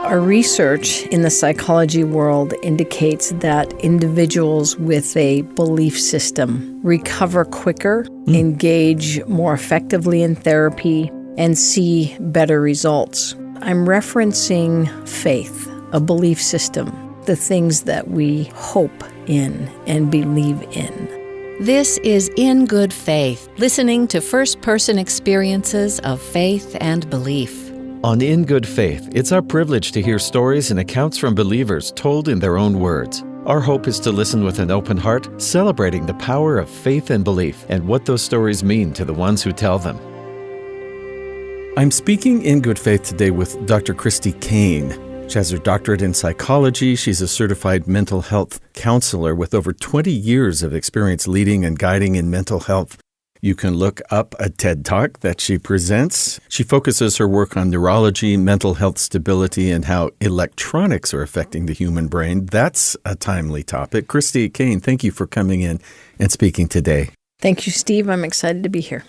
Our research in the psychology world indicates that individuals with a belief system recover quicker, engage more effectively in therapy, and see better results. I'm referencing faith, a belief system, the things that we hope in and believe in. This is In Good Faith, listening to first-person experiences of faith and belief. On In Good Faith, it's our privilege to hear stories and accounts from believers told in their own words. Our hope is to listen with an open heart, celebrating the power of faith and belief and what those stories mean to the ones who tell them. I'm speaking in good faith today with Dr. Christy Kane. She has her doctorate in psychology. She's a certified mental health counselor with over 20 years of experience leading and guiding in mental health. You can look up a TED Talk that she presents. She focuses her work on neurology, mental health stability, and how electronics are affecting the human brain. That's a timely topic. Christy Kane, thank you for coming in and speaking today. Thank you, Steve. I'm excited to be here.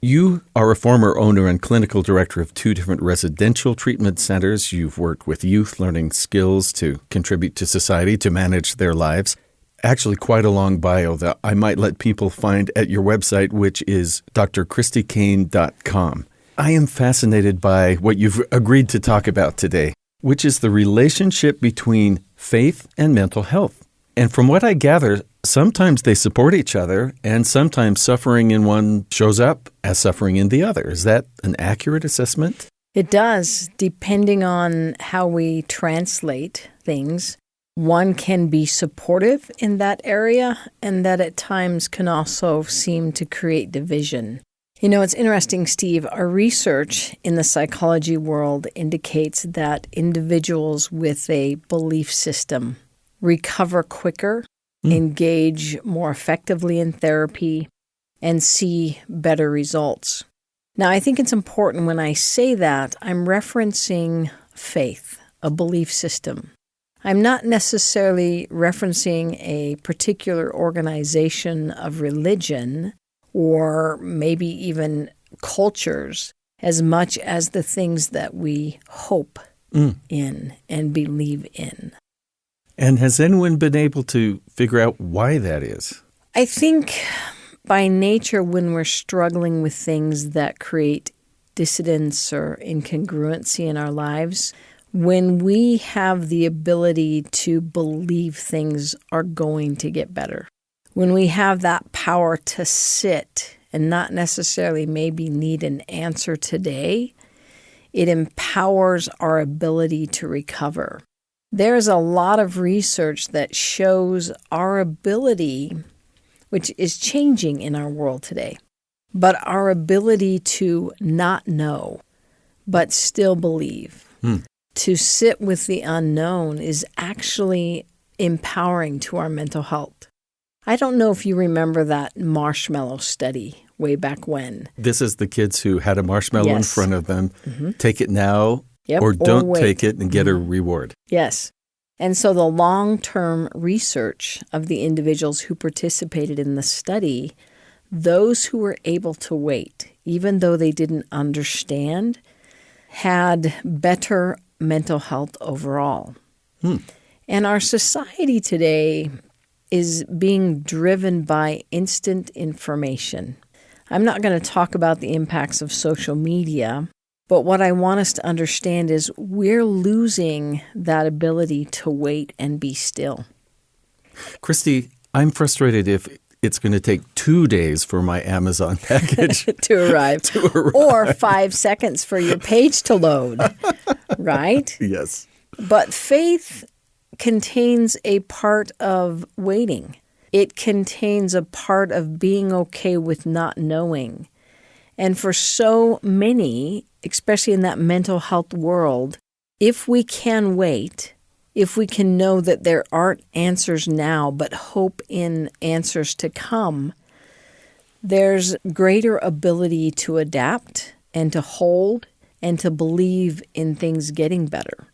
You are a former owner and clinical director of 2 different residential treatment centers. You've worked with youth learning skills to contribute to society, to manage their lives. Actually, quite a long bio that I might let people find at your website, which is drchristykane.com. I am fascinated by what you've agreed to talk about today, which is the relationship between faith and mental health. And from what I gather, sometimes they support each other, and sometimes suffering in one shows up as suffering in the other. Is that an accurate assessment? It does, depending on how we translate things. One can be supportive in that area, and that at times can also seem to create division. You know, it's interesting, Steve. Our research in the psychology world indicates that individuals with a belief system recover quicker, engage more effectively in therapy, and see better results. Now, I think it's important when I say that, I'm referencing faith, a belief system. I'm not necessarily referencing a particular organization of religion or maybe even cultures as much as the things that we hope in and believe in. And has anyone been able to figure out why that is? I think by nature, when we're struggling with things that create dissonance or incongruency in our lives, when we have the ability to believe things are going to get better, when we have that power to sit and not necessarily maybe need an answer today, it empowers our ability to recover. There's a lot of research that shows our ability, which is changing in our world today, but our ability to not know, but still believe. To sit with the unknown is actually empowering to our mental health. I don't know if you remember that marshmallow study way back when. This is the kids who had a marshmallow in front of them. Take it now or don't wait. take it and get a reward. Yes. And so the long-term research of the individuals who participated in the study, those who were able to wait, even though they didn't understand, had better mental health overall. And our society today is being driven by instant information. I'm not going to talk about the impacts of social media, but what I want us to understand is we're losing that ability to wait and be still. Christy, I'm frustrated if it's going to take 2 days for my Amazon package to arrive. Or 5 seconds for your page to load, right? Yes. But faith contains a part of waiting. It contains a part of being okay with not knowing. And for so many, especially in that mental health world, if we can wait, if we can know that there aren't answers now, but hope in answers to come, there's greater ability to adapt and to hold and to believe in things getting better.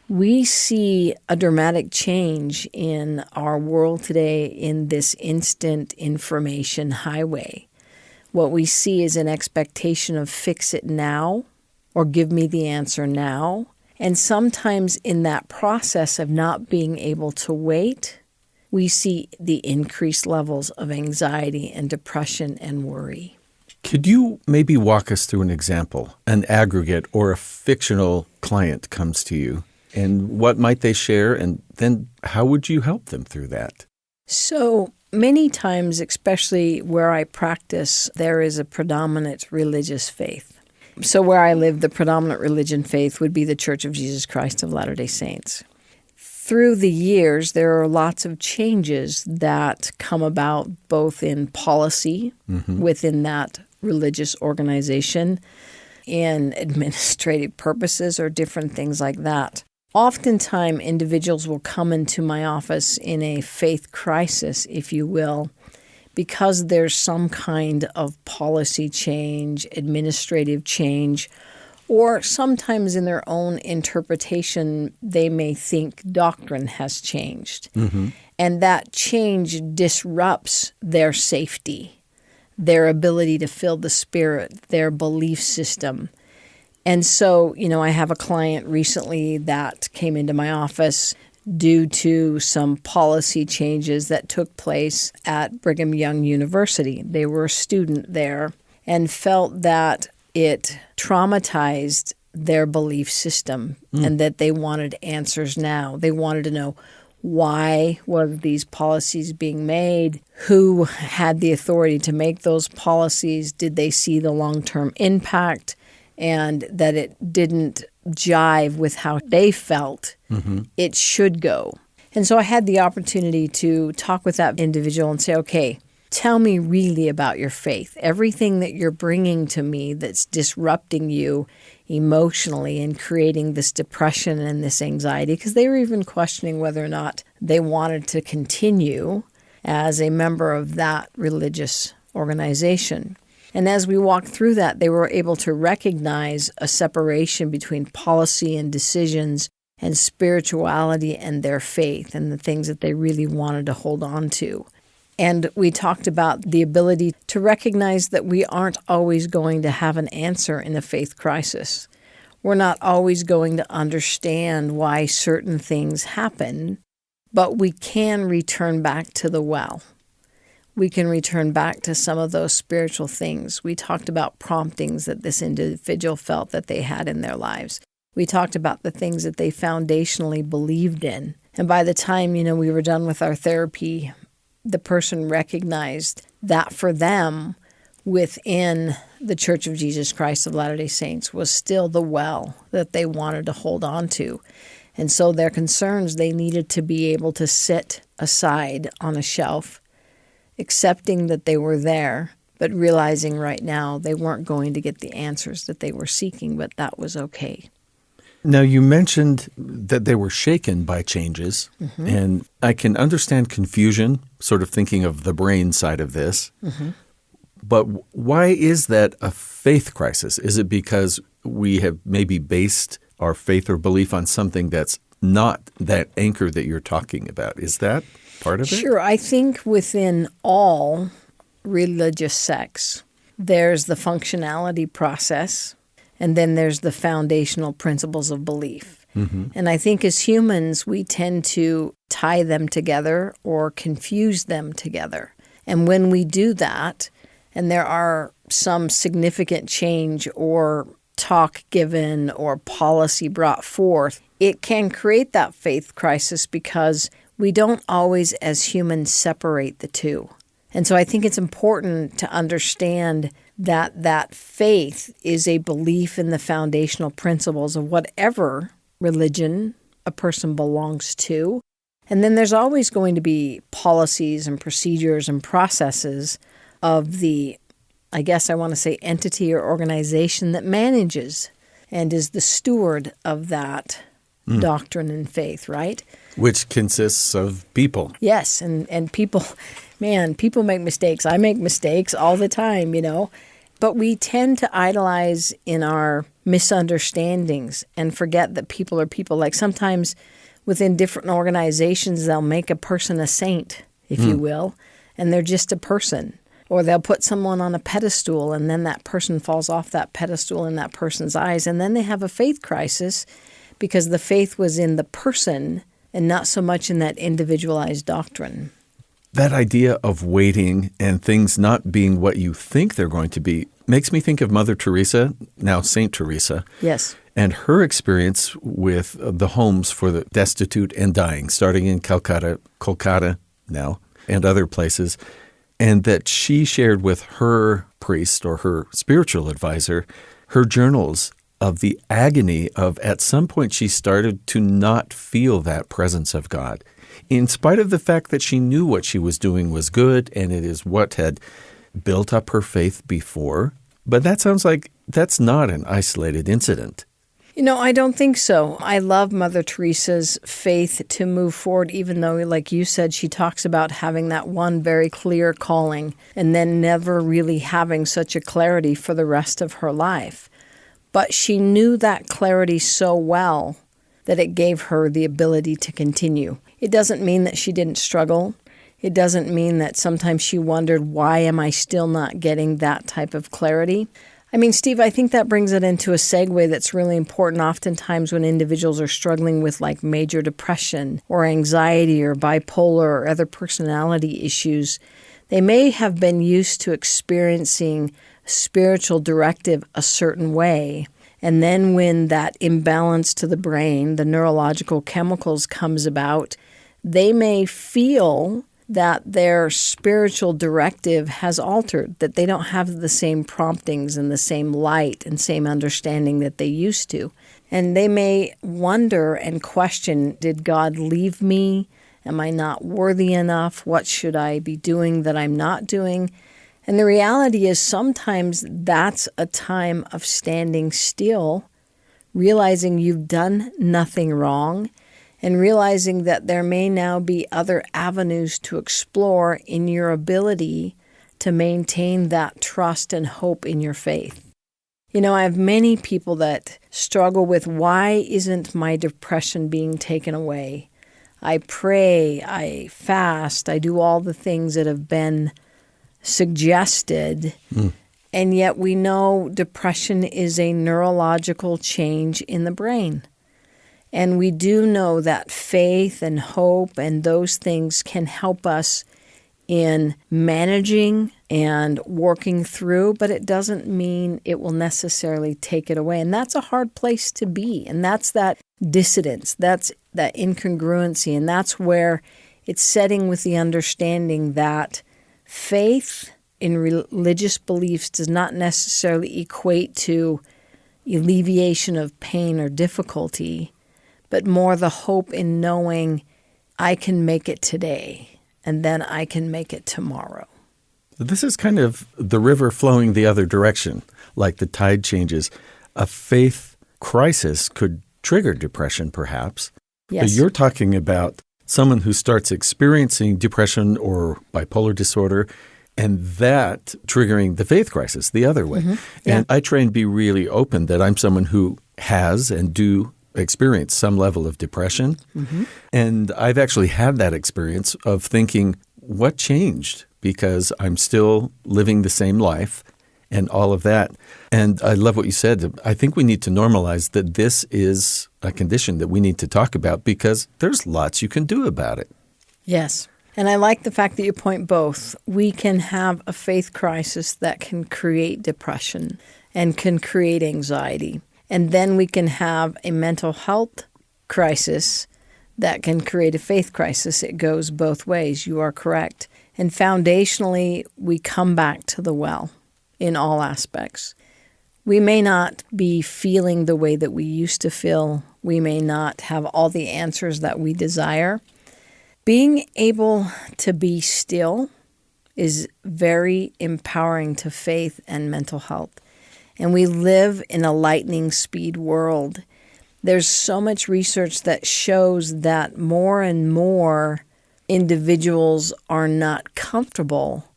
We see a dramatic change in our world today in this instant information highway. What we see is an expectation of fix it now or give me the answer now. And sometimes in that process of not being able to wait, we see the increased levels of anxiety and depression and worry. Could you maybe walk us through an example, an aggregate or a fictional client comes to you, and what might they share, and then how would you help them through that? So many times, especially where I practice, there is a predominant religious faith. So where I live, the predominant religion faith would be the Church of Jesus Christ of Latter-day Saints. Through the years, there are lots of changes that come about both in policy within that religious organization, in administrative purposes, or different things like that. Oftentimes, individuals will come into my office in a faith crisis, if you will, because there's some kind of policy change, administrative change, or sometimes in their own interpretation, they may think doctrine has changed. And that change disrupts their safety, their ability to feel the Spirit, their belief system. And so, I have a client recently that came into my office due to some policy changes that took place at Brigham Young University. They were a student there and felt that it traumatized their belief system and that they wanted answers now. They wanted to know why were these policies being made, who had the authority to make those policies, did they see the long-term impact, and that it didn't jive with how they felt it should go. And so I had the opportunity to talk with that individual and say, okay, tell me really about your faith. Everything that you're bringing to me that's disrupting you emotionally and creating this depression and this anxiety, because they were even questioning whether or not they wanted to continue as a member of that religious organization. And as we walked through that, they were able to recognize a separation between policy and decisions and spirituality and their faith and the things that they really wanted to hold on to. And we talked about the ability to recognize that we aren't always going to have an answer in a faith crisis. We're not always going to understand why certain things happen, but we can return back to the well. We can return back to some of those spiritual things. We talked about promptings that this individual felt that they had in their lives. We talked about the things that they foundationally believed in. And by the time, we were done with our therapy, the person recognized that for them, within the Church of Jesus Christ of Latter-day Saints, was still the well that they wanted to hold on to. And so their concerns, they needed to be able to sit aside on a shelf, accepting that they were there, but realizing right now they weren't going to get the answers that they were seeking, but that was okay. Now, you mentioned that they were shaken by changes, and I can understand confusion, sort of thinking of the brain side of this. But why is that a faith crisis? Is it because we have maybe based our faith or belief on something that's not that anchor that you're talking about? Is that part of it? Sure. I think within all religious sects, there's the functionality process, and then there's the foundational principles of belief. And I think as humans, we tend to tie them together or confuse them together. And when we do that, and there are some significant change or talk given or policy brought forth, it can create that faith crisis because we don't always, as humans, separate the two. And so I think it's important to understand that faith is a belief in the foundational principles of whatever religion a person belongs to. And then there's always going to be policies and procedures and processes of the, I guess I want to say, entity or organization that manages and is the steward of that doctrine and faith, right? Which consists of people. Yes, and people, people make mistakes. I make mistakes all the time, But we tend to idolize in our misunderstandings and forget that people are people. Like sometimes within different organizations, they'll make a person a saint, if you will, and they're just a person. Or they'll put someone on a pedestal, and then that person falls off that pedestal in that person's eyes, and then they have a faith crisis because the faith was in the person and not so much in that individualized doctrine. That idea of waiting and things not being what you think they're going to be makes me think of Mother Teresa, now Saint Teresa. Yes. And her experience with the homes for the destitute and dying, starting in Kolkata now, and other places, and that she shared with her priest or her spiritual advisor her journals of the agony of, at some point, she started to not feel that presence of God, in spite of the fact that she knew what she was doing was good and it is what had built up her faith before. But that sounds like that's not an isolated incident. I don't think so. I love Mother Teresa's faith to move forward, even though, like you said, she talks about having that one very clear calling and then never really having such a clarity for the rest of her life. But she knew that clarity so well that it gave her the ability to continue. It doesn't mean that she didn't struggle. It doesn't mean that sometimes she wondered, why am I still not getting that type of clarity? I mean, Steve, I think that brings it into a segue that's really important oftentimes when individuals are struggling with like major depression or anxiety or bipolar or other personality issues. They may have been used to experiencing spiritual directive a certain way. And then when that imbalance to the brain, the neurological chemicals comes about, they may feel that their spiritual directive has altered, that they don't have the same promptings and the same light and same understanding that they used to. And they may wonder and question, did God leave me? Am I not worthy enough? What should I be doing that I'm not doing? And the reality is sometimes that's a time of standing still, realizing you've done nothing wrong, and realizing that there may now be other avenues to explore in your ability to maintain that trust and hope in your faith. I have many people that struggle with, why isn't my depression being taken away? I pray, I fast, I do all the things that have been suggested, and yet we know depression is a neurological change in the brain. And we do know that faith and hope and those things can help us in managing and working through, but it doesn't mean it will necessarily take it away. And that's a hard place to be. And that's that dissonance, that's that incongruency. And that's where it's setting with the understanding that faith in religious beliefs does not necessarily equate to alleviation of pain or difficulty, but more the hope in knowing I can make it today, and then I can make it tomorrow. This is kind of the river flowing the other direction, like the tide changes. A faith crisis could trigger depression, perhaps. Yes. But you're talking about someone who starts experiencing depression or bipolar disorder, and that triggering the faith crisis the other way. And I try and be really open that I'm someone who has and do experience some level of depression. And I've actually had that experience of thinking, what changed? Because I'm still living the same life and all of that. And I love what you said. I think we need to normalize that this is a condition that we need to talk about because there's lots you can do about it. Yes. And I like the fact that you point both. We can have a faith crisis that can create depression and can create anxiety. And then we can have a mental health crisis that can create a faith crisis. It goes both ways. You are correct. And foundationally, we come back to the well in all aspects. We may not be feeling the way that we used to feel. We may not have all the answers that we desire. Being able to be still is very empowering to faith and mental health. And we live in a lightning speed world. There's so much research that shows that more and more individuals are not comfortable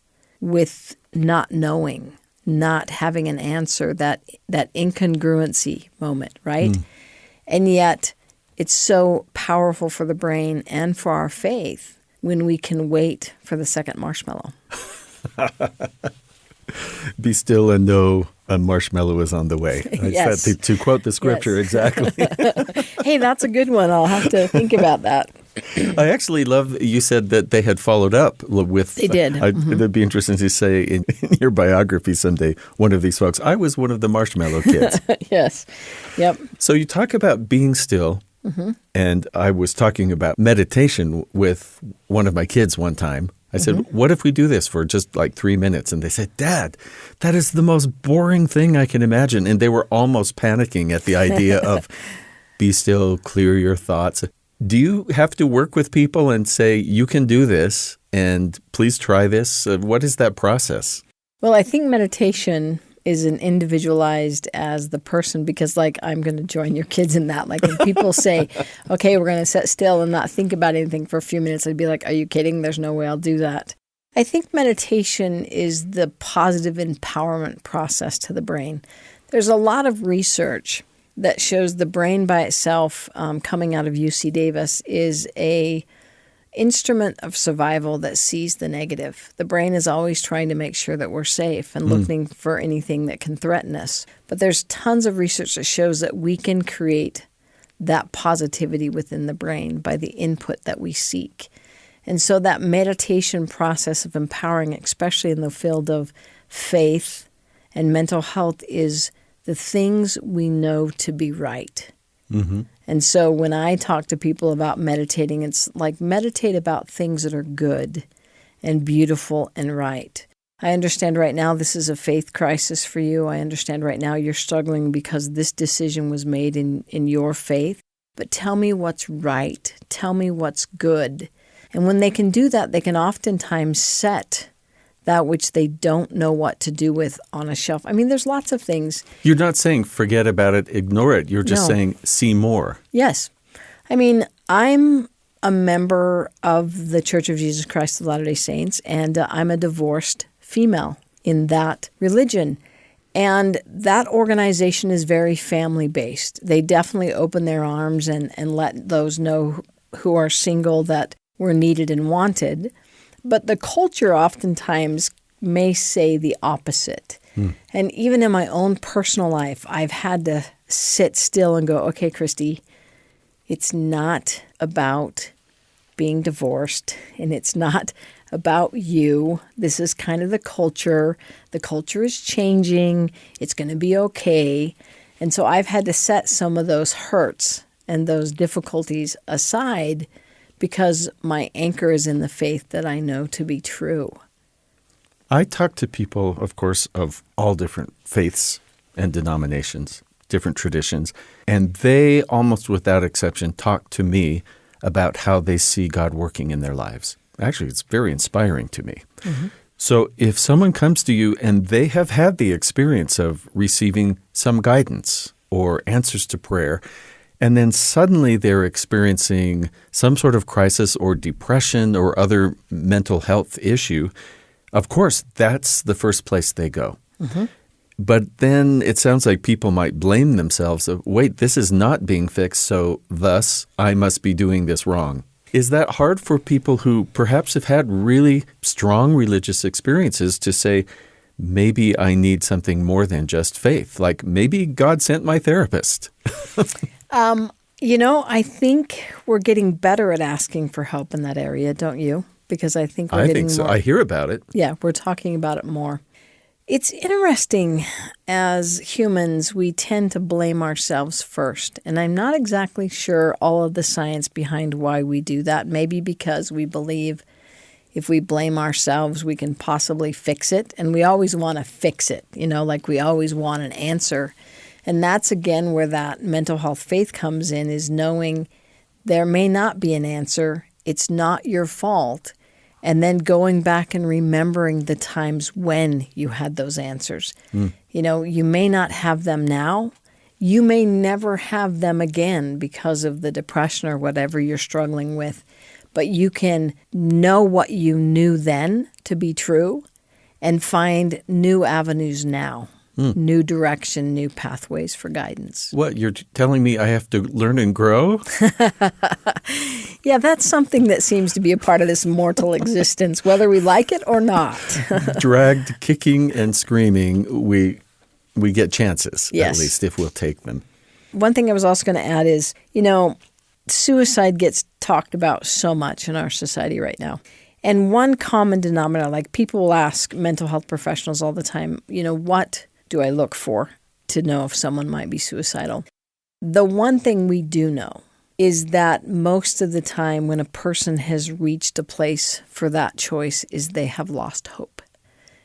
with not knowing, not having an answer, that incongruency moment, right? And yet it's so powerful for the brain and for our faith when we can wait for the second marshmallow. Be still and know a marshmallow is on the way. Yes. To quote the scripture, Yes. Exactly. Hey, that's a good one. I'll have to think about that. I actually love you said that they had followed up with. They did. It'd be interesting to say in your biography someday, one of these folks, I was one of the marshmallow kids. Yes. Yep. So you talk about being still, and I was talking about meditation with one of my kids one time. I said, what if we do this for just like 3 minutes? And they said, Dad, that is the most boring thing I can imagine. And they were almost panicking at the idea of be still, clear your thoughts. Do you have to work with people and say, you can do this and please try this? What is that process? Well, I think meditation is an individualized as the person, because like I'm going to join your kids in that. Like when people say, okay, we're going to sit still and not think about anything for a few minutes, I'd be like, are you kidding? There's no way I'll do that. I think meditation is the positive empowerment process to the brain. There's a lot of research that shows the brain by itself, coming out of UC Davis, is a instrument of survival that sees the negative. The brain is always trying to make sure that we're safe and looking for anything that can threaten us. But there's tons of research that shows that we can create that positivity within the brain by the input that we seek. And so that meditation process of empowering, especially in the field of faith and mental health, is the things we know to be right. And so when I talk to people about meditating, it's like meditate about things that are good and beautiful and right. I understand right now this is a faith crisis for you. I understand right now you're struggling because this decision was made in your faith. But tell me what's right. Tell me what's good. And when they can do that, they can oftentimes set that which they don't know what to do with on a shelf. I mean, there's lots of things. You're not saying forget about it, ignore it. You're just saying see more. Yes. I mean, I'm a member of the Church of Jesus Christ of Latter-day Saints, and I'm a divorced female in that religion. And that organization is very family-based. They definitely open their arms and let those know who are single that we're needed and wanted. But the culture oftentimes may say the opposite. And even in my own personal life, I've had to sit still and go, okay, Christy, it's not about being divorced, and it's not about you. This is kind of the culture. The culture is changing. It's going to be okay. And so I've had to set some of those hurts and those difficulties aside because my anchor is in the faith that I know to be true. I talk to people, of course, of all different faiths and denominations, different traditions, and they, almost without exception, talk to me about how they see God working in their lives. Actually, it's very inspiring to me. So if someone comes to you and they have had the experience of receiving some guidance or answers to prayer, and then suddenly they're experiencing some sort of crisis or depression or other mental health issue, of course, that's the first place they go. But then it sounds like people might blame themselves of, wait, this is not being fixed, so thus I must be doing this wrong. Is that hard for people who perhaps have had really strong religious experiences to say, maybe I need something more than just faith? Like maybe God sent my therapist. I think we're getting better at asking for help in that area, don't you? Because I think we're getting so. more. I hear about it. Yeah, we're talking about it more. It's interesting, as humans, we tend to blame ourselves first. And I'm not exactly sure all of the science behind why we do that. Maybe because we believe if we blame ourselves, we can possibly fix it. And we always want to fix it, like we always want an answer. And that's, again, where that mental health faith comes in, is knowing there may not be an answer. It's not your fault. And then going back and remembering the times when you had those answers. You may not have them now. You may never have them again because of the depression or whatever you're struggling with. But you can know what you knew then to be true and find new avenues now. new direction, new pathways for guidance. What, you're telling me I have to learn and grow? Yeah, that's something that seems to be a part of this mortal existence, whether we like it or not. Dragged, kicking, and screaming, we get chances, Yes. at least if we'll take them. One thing I was also going to add is, suicide gets talked about so much in our society right now. And one common denominator, like people will ask mental health professionals all the time, what do I look for to know if someone might be suicidal? The one thing we do know is that most of the time when a person has reached a place for that choice is they have lost hope.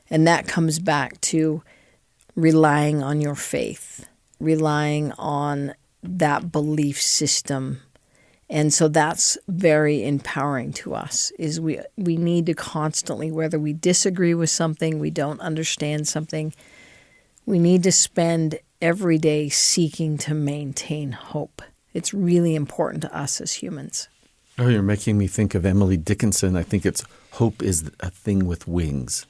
And that comes back to relying on your faith, relying on that belief system. And so that's very empowering to us, is we need to constantly, whether we disagree with something, we don't understand something, we need to spend every day seeking to maintain hope. It's really important to us as humans. Oh, you're making me think of Emily Dickinson. I think it's hope is a thing with wings,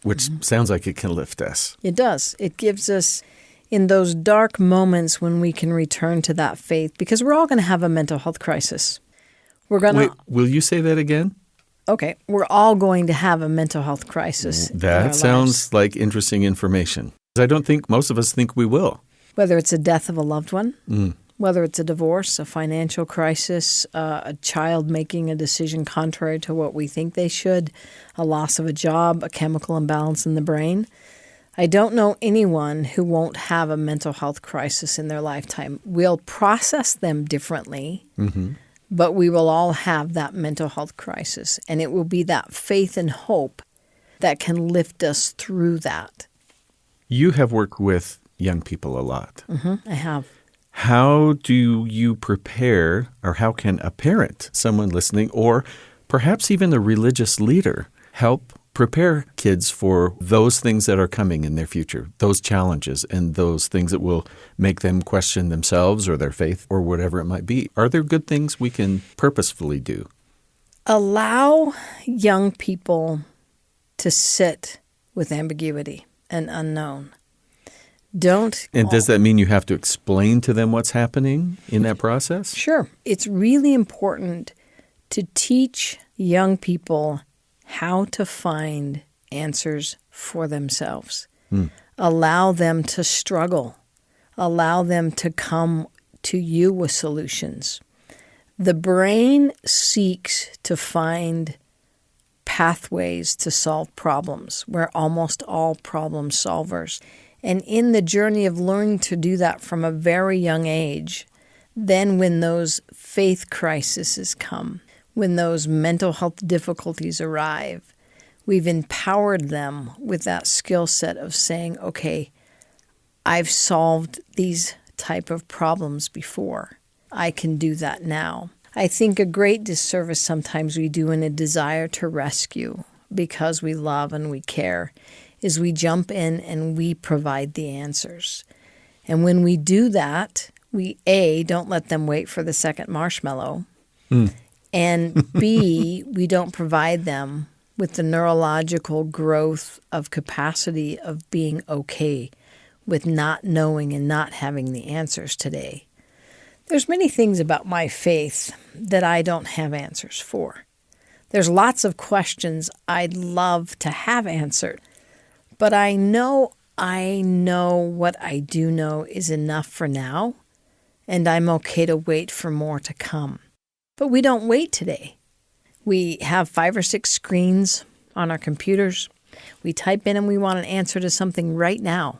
which sounds like it can lift us. It does. It gives us, in those dark moments when we can return to that faith, because we're all going to have a mental health crisis. We're going Wait, will you say that again? Okay, we're all going to have a mental health crisis. in our That sounds lives. like interesting information. I don't think most of us think we will. Whether it's a death of a loved one, whether it's a divorce, a financial crisis, a child making a decision contrary to what we think they should, a loss of a job, a chemical imbalance in the brain. I don't know anyone who won't have a mental health crisis in their lifetime. We'll process them differently, but we will all have that mental health crisis. And it will be that faith and hope that can lift us through that. You have worked with young people a lot. I have. How do you prepare, or how can a parent, someone listening, or perhaps even a religious leader help prepare kids for those things that are coming in their future, those challenges and those things that will make them question themselves or their faith or whatever it might be? Are there good things we can purposefully do? Allow young people to sit with ambiguity and unknown. And does that mean you have to explain to them what's happening in that process? Sure. It's really important to teach young people how to find answers for themselves. Allow them to struggle. Allow them to come to you with solutions. The brain seeks to find pathways to solve problems. We're almost all problem solvers. And in the journey of learning to do that from a very young age, then when those faith crises come, when those mental health difficulties arrive, we've empowered them with that skill set of saying, okay, I've solved these type of problems before. I can do that now. I think a great disservice sometimes we do in a desire to rescue because we love and we care is we jump in and we provide the answers. And when we do that, we A, don't let them wait for the second marshmallow, and B, we don't provide them with the neurological growth of capacity of being okay with not knowing and not having the answers today. There's many things about my faith that I don't have answers for. There's lots of questions I'd love to have answered. But I know what I do know is enough for now, and I'm okay to wait for more to come. But we don't wait today. We have 5 or 6 screens on our computers. We type in and we want an answer to something right now.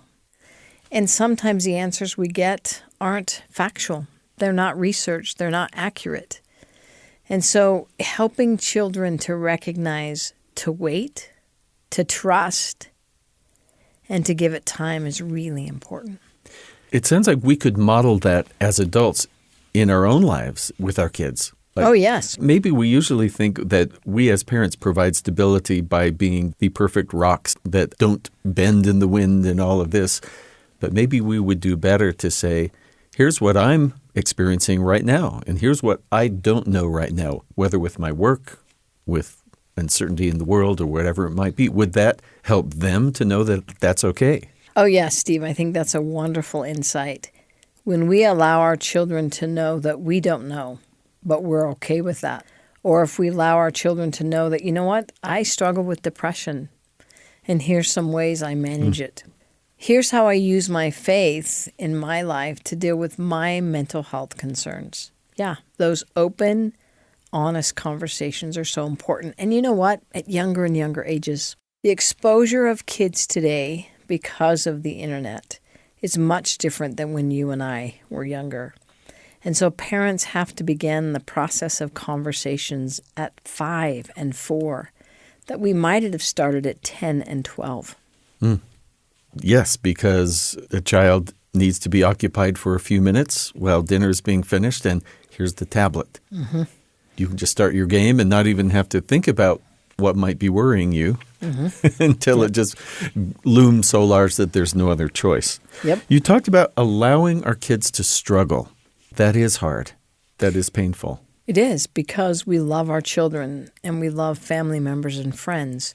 And sometimes the answers we get aren't factual. They're not researched. They're not accurate. And so helping children to recognize, to wait, to trust, and to give it time is really important. It sounds like we could model that as adults in our own lives with our kids. Like, oh, yes. Maybe we usually think that we as parents provide stability by being the perfect rocks that don't bend in the wind and all of this. But maybe we would do better to say, here's what I'm experiencing right now, and here's what I don't know right now, whether with my work, with uncertainty in the world, or whatever it might be. Would that help them to know that that's okay? Oh, yes, Steve, I think that's a wonderful insight. When we allow our children to know that we don't know, but we're okay with that, or if we allow our children to know that, you know what, I struggle with depression, and here's some ways I manage it. Here's how I use my faith in my life to deal with my mental health concerns. Yeah, those open, honest conversations are so important. And you know what? At younger and younger ages, the exposure of kids today because of the internet is much different than when you and I were younger. And so parents have to begin the process of conversations at 5 and 4 that we might have started at 10 and 12. Yes, because a child needs to be occupied for a few minutes while dinner is being finished, and here's the tablet. You can just start your game and not even have to think about what might be worrying you until it just looms so large that there's no other choice. Yep. You talked about allowing our kids to struggle. That is hard. That is painful. It is, because we love our children and we love family members and friends.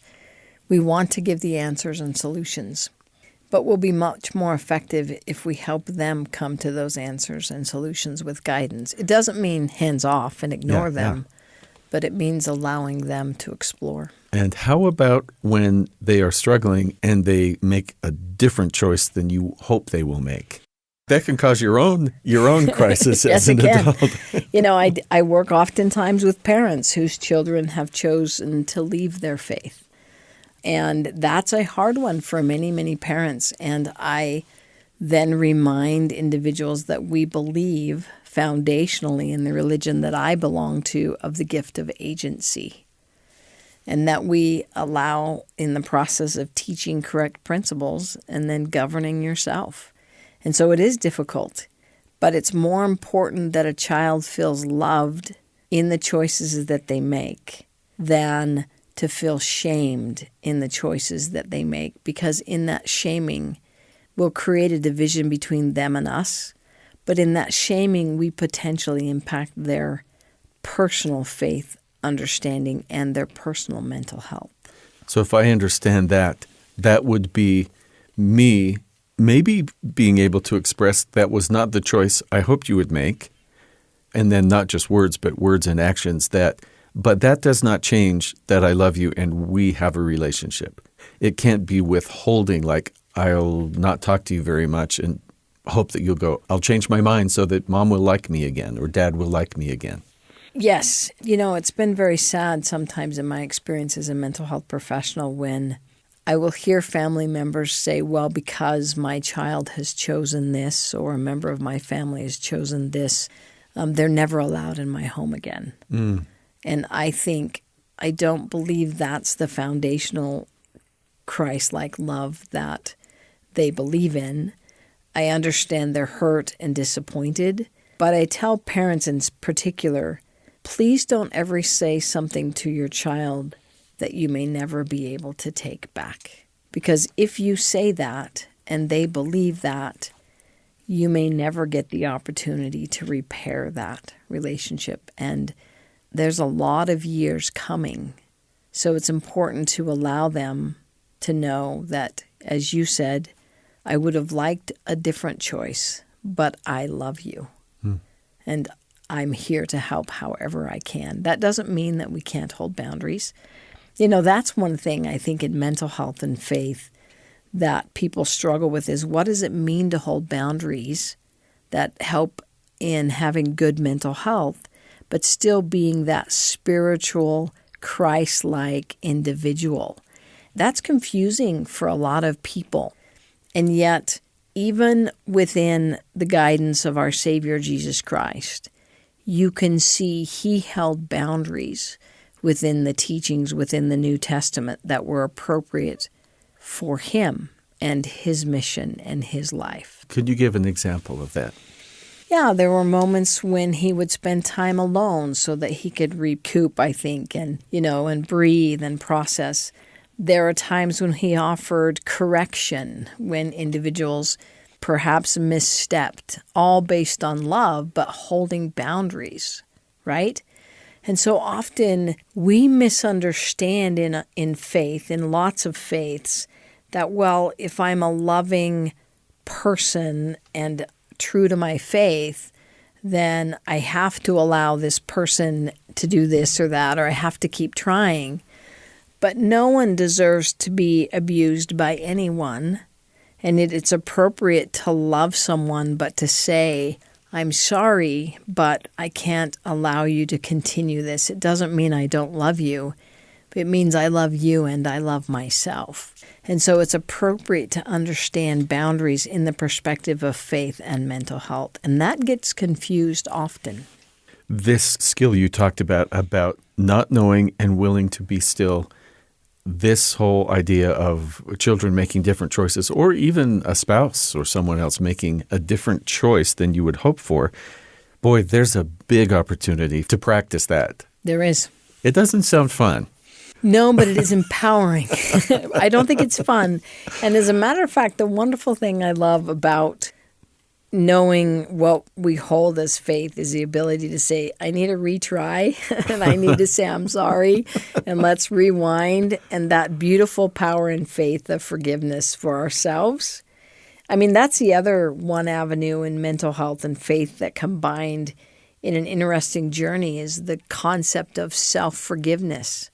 We want to give the answers and solutions, but we'll be much more effective if we help them come to those answers and solutions with guidance. It doesn't mean hands off and ignore them, but it means allowing them to explore. And how about when they are struggling and they make a different choice than you hope they will make? That can cause your own crisis Yes, as an it can. adult. You know, I work oftentimes with parents whose children have chosen to leave their faith. And that's a hard one for many, many parents. And I then remind individuals that we believe foundationally in the religion that I belong to of the gift of agency. And that we allow in the process of teaching correct principles and then governing yourself. And so it is difficult, but it's more important that a child feels loved in the choices that they make than to feel shamed in the choices that they make, because in that shaming will create a division between them and us. But in that shaming, we potentially impact their personal faith understanding and their personal mental health. So if I understand that, that would be me maybe being able to express that was not the choice I hoped you would make, and then not just words, but words and actions but that does not change that I love you and we have a relationship. It can't be withholding, like I'll not talk to you very much and hope that you'll go, I'll change my mind so that mom will like me again or dad will like me again. Yes. You know, it's been very sad sometimes in my experience as a mental health professional when I will hear family members say, well, because my child has chosen this or a member of my family has chosen this, they're never allowed in my home again. And I don't believe that's the foundational Christ-like love that they believe in. I understand they're hurt and disappointed, but I tell parents in particular, please don't ever say something to your child that you may never be able to take back. Because if you say that and they believe that, you may never get the opportunity to repair that relationship. And there's a lot of years coming. So it's important to allow them to know that, as you said, I would have liked a different choice, but I love you. And I'm here to help however I can. That doesn't mean that we can't hold boundaries. You know, that's one thing I think in mental health and faith that people struggle with is, what does it mean to hold boundaries that help in having good mental health, but still being that spiritual, Christ-like individual? That's confusing for a lot of people. And yet, even within the guidance of our Savior Jesus Christ, you can see he held boundaries within the teachings within the New Testament that were appropriate for him and his mission and his life. Could you give an example of that? Yeah, there were moments when he would spend time alone so that he could recoup, I think, and breathe and process. There are times when he offered correction when individuals perhaps misstepped, all based on love, but holding boundaries, right? And so often we misunderstand in faith, in lots of faiths, that, well, if I'm a loving person and true to my faith, then I have to allow this person to do this or that, or I have to keep trying. But no one deserves to be abused by anyone. And it's appropriate to love someone, but to say, I'm sorry, but I can't allow you to continue this. It doesn't mean I don't love you. It means I love you and I love myself. And so it's appropriate to understand boundaries in the perspective of faith and mental health. And that gets confused often. This skill you talked about not knowing and willing to be still, this whole idea of children making different choices, or even a spouse or someone else making a different choice than you would hope for, boy, there's a big opportunity to practice that. There is. It doesn't sound fun. No, but it is empowering. I don't think it's fun. And as a matter of fact, the wonderful thing I love about knowing what we hold as faith is the ability to say, I need a retry, and I need to say, I'm sorry, and let's rewind. And that beautiful power in faith of forgiveness for ourselves. I mean, that's the other one avenue in mental health and faith that combined in an interesting journey is the concept of self-forgiveness.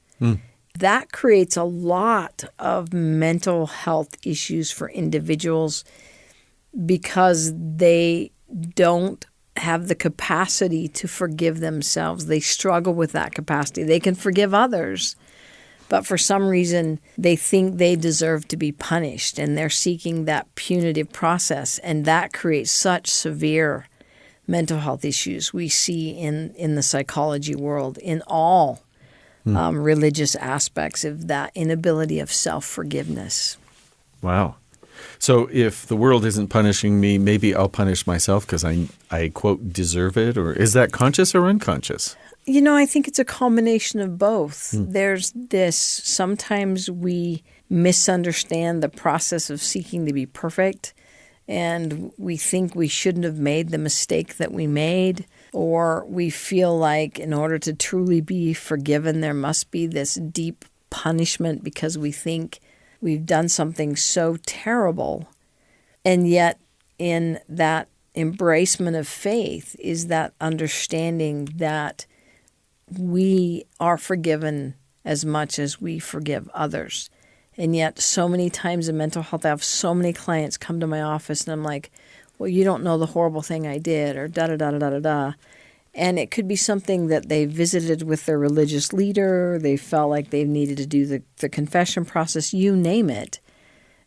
That creates a lot of mental health issues for individuals because they don't have the capacity to forgive themselves. They struggle with that capacity. They can forgive others, but for some reason they think they deserve to be punished, and they're seeking that punitive process, and that creates such severe mental health issues we see in the psychology world, in all religious aspects of that inability of self-forgiveness. Wow. So if the world isn't punishing me, maybe I'll punish myself because I quote, deserve it? Or is that conscious or unconscious? You know, I think it's a combination of both. There's this, sometimes we misunderstand the process of seeking to be perfect, and we think we shouldn't have made the mistake that we made, or we feel like in order to truly be forgiven, there must be this deep punishment because we think we've done something so terrible. And yet in that embracement of faith is that understanding that we are forgiven as much as we forgive others. And yet so many times in mental health, I have so many clients come to my office and I'm like, well, you don't know the horrible thing I did, or da-da-da-da-da-da. And it could be something that they visited with their religious leader, they felt like they needed to do the confession process, you name it.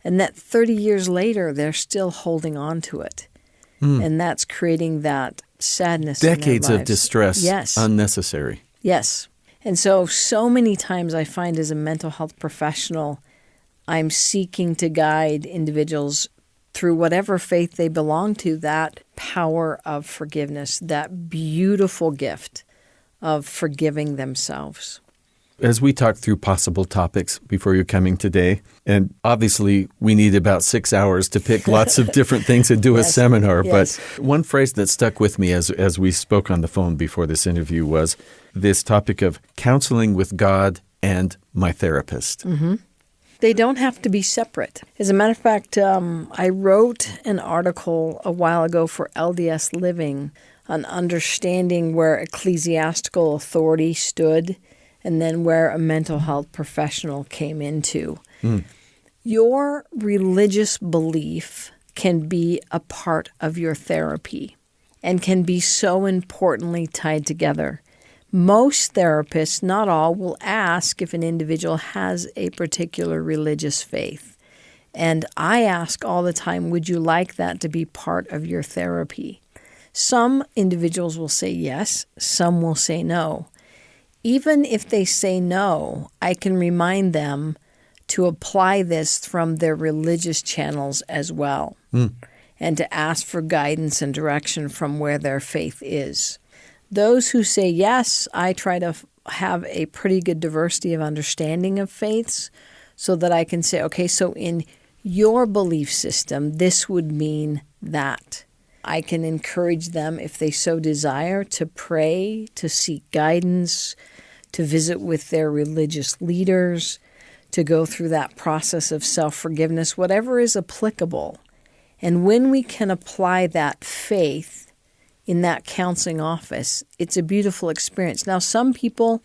And that 30 years later, they're still holding on to it. And that's creating that sadness in their Decades lives. of distress, Yes. unnecessary. Yes. And so many times I find as a mental health professional, I'm seeking to guide individuals through whatever faith they belong to, that power of forgiveness, that beautiful gift of forgiving themselves. As we talk through possible topics before you're coming today, and obviously we need about 6 hours to pick lots of different things and do a seminar, yes. But one phrase that stuck with me as we spoke on the phone before this interview was this topic of counseling with God and my therapist. They don't have to be separate. As a matter of fact, I wrote an article a while ago for LDS Living on understanding where ecclesiastical authority stood and then where a mental health professional came into. Your religious belief can be a part of your therapy and can be so importantly tied together. Most therapists, not all, will ask if an individual has a particular religious faith. And I ask all the time, would you like that to be part of your therapy? Some individuals will say yes, some will say no. Even if they say no, I can remind them to apply this from their religious channels as well, and to ask for guidance and direction from where their faith is. Those who say yes, I try to have a pretty good diversity of understanding of faiths so that I can say, okay, so in your belief system, this would mean that. I can encourage them, if they so desire, to pray, to seek guidance, to visit with their religious leaders, to go through that process of self-forgiveness, whatever is applicable. And when we can apply that faith in that counseling office, it's a beautiful experience. Now, some people,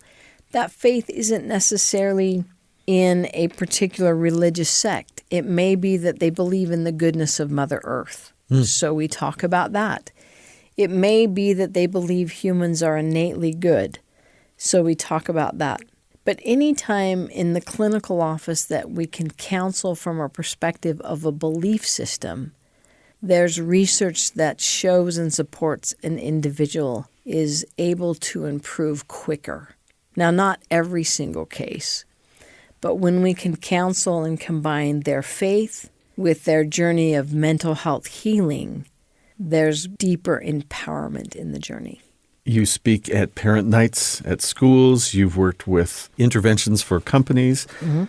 that faith isn't necessarily in a particular religious sect. It may be that they believe in the goodness of Mother Earth. So we talk about that. It may be that they believe humans are innately good. So we talk about that. But anytime in the clinical office that we can counsel from a perspective of a belief system, there's research that shows and supports an individual is able to improve quicker. Now, not every single case, but when we can counsel and combine their faith with their journey of mental health healing, there's deeper empowerment in the journey. You speak at parent nights at schools. You've worked with interventions for companies,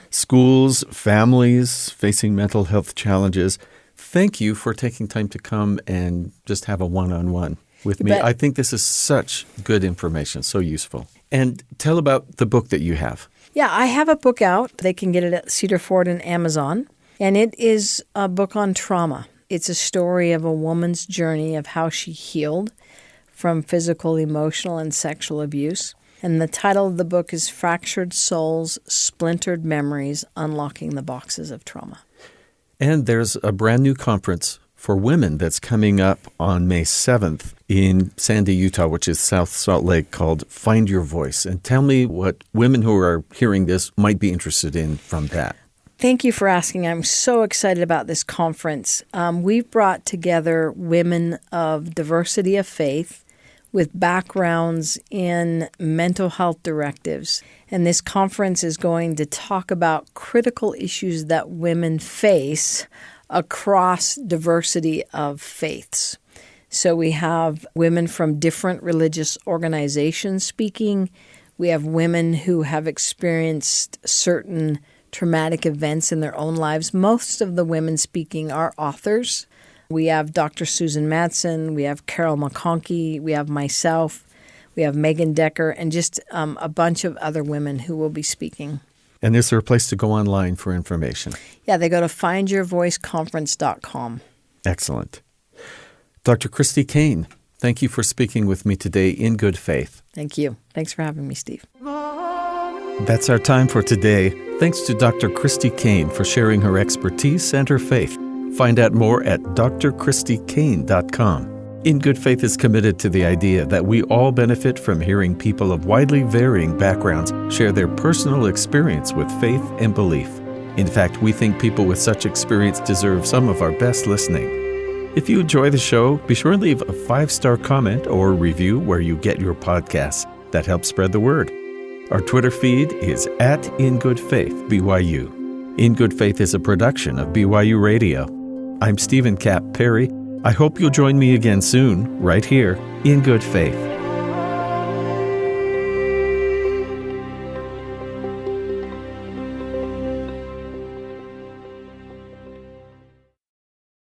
schools, families facing mental health challenges. Thank you for taking time to come and just have a one-on-one with me. I think this is such good information, so useful. And tell about the book that you have. Yeah, I have a book out. They can get it at Cedar Ford and Amazon. And it is a book on trauma. It's a story of a woman's journey of how she healed from physical, emotional, and sexual abuse. And the title of the book is Fractured Souls, Splintered Memories, Unlocking the Boxes of Trauma. And there's a brand new conference for women that's coming up on May 7th in Sandy, Utah, which is South Salt Lake, called Find Your Voice. And tell me what women who are hearing this might be interested in from that. Thank you for asking. I'm so excited about this conference. We've brought together women of diversity of faith with backgrounds in mental health directives. And this conference is going to talk about critical issues that women face across diversity of faiths. So we have women from different religious organizations speaking. We have women who have experienced certain traumatic events in their own lives. Most of the women speaking are authors. We have Dr. Susan Madsen, we have Carol McConkie, we have myself, we have Megan Decker, and just a bunch of other women who will be speaking. And is there a place to go online for information? Yeah, they go to findyourvoiceconference.com. Excellent. Dr. Christy Kane, thank you for speaking with me today in good faith. Thank you. Thanks for having me, Steve. That's our time for today. Thanks to Dr. Christy Kane for sharing her expertise and her faith. Find out more at drchristykane.com. In Good Faith is committed to the idea that we all benefit from hearing people of widely varying backgrounds share their personal experience with faith and belief. In fact, we think people with such experience deserve some of our best listening. If you enjoy the show, be sure to leave a 5-star comment or review where you get your podcasts. That helps spread the word. Our Twitter feed is @InGoodFaithBYU. In Good Faith is a production of BYU Radio. I'm Stephen Cap Perry. I hope you'll join me again soon, right here, in Good Faith.